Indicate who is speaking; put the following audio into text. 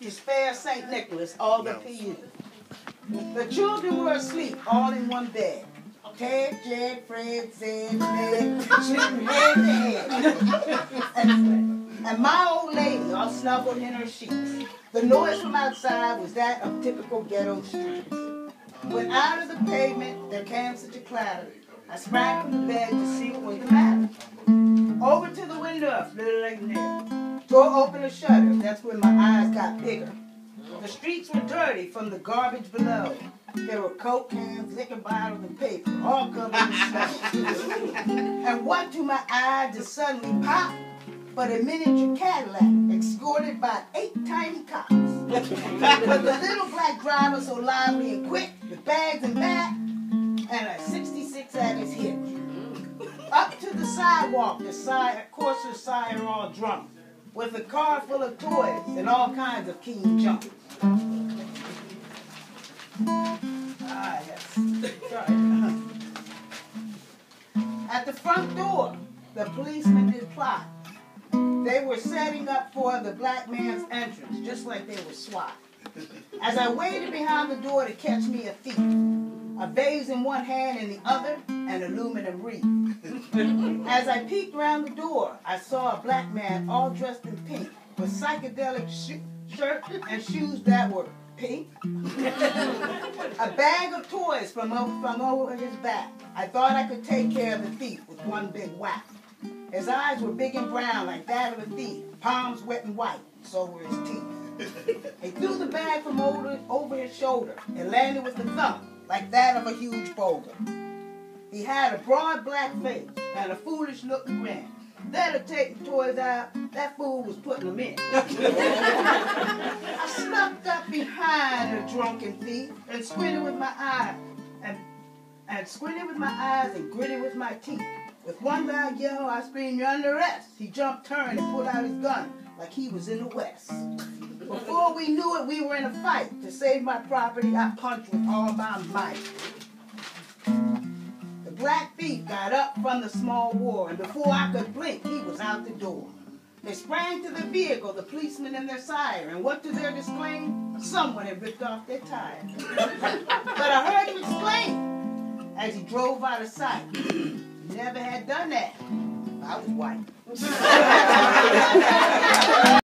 Speaker 1: is Fair St. Nicholas, all the PU. The children were asleep, all in one bed. Ted, Jed, Fred, Zed, Ned, sleeping head to head. And my old lady all snuggled in her sheets. The noise from outside was that of typical ghetto streets. When out of the pavement there came such a clatter, I sprang from the bed to see what was the matter. Over to the window, little like there. Door open or shutter, that's when my eyes got bigger. The streets were dirty from the garbage below. There were Coke cans, liquor bottles, and paper, all covered in snow. And what to my eye just suddenly popped but a miniature Cadillac, escorted by 8 tiny cops. With the little black driver so lively and quick, with bags and back, and a 66 at his hip. Up to the sidewalk, the courser sire all drunk, with a car full of toys and all kinds of keen jumpers. Ah, yes. Sorry. At the front door, the policemen did plot. They were setting up for the black man's entrance, just like they were SWAT. As I waited behind the door to catch me a thief, a vase in one hand and the other, an aluminum wreath. As I peeked around the door, I saw a black man all dressed in pink, with psychedelic shirt and shoes that were pink. A bag of toys from over his back. I thought I could take care of the thief with one big whack. His eyes were big and brown like that of a thief, palms wet and white, so were his teeth. He threw the bag from over his shoulder and landed with a thump like that of a huge boulder. He had a broad black face and a foolish looking grin. Instead of taking toys out, that fool was putting them in. I snuck up behind the drunken thief and squinted with my eyes and gritted with my teeth. With one loud yell, I screamed, "You're under arrest!" He jumped, turned, and pulled out his gun like he was in the West. Before we knew it, we were in a fight. To save my property, I punched with all my might. The black thief got up from the small war, and before I could blink, he was out the door. They sprang to the vehicle, the policemen and their sire, and what to their disclaim? Someone had ripped off their tire. But I heard him exclaim as he drove out of sight. Never had done that. I was white.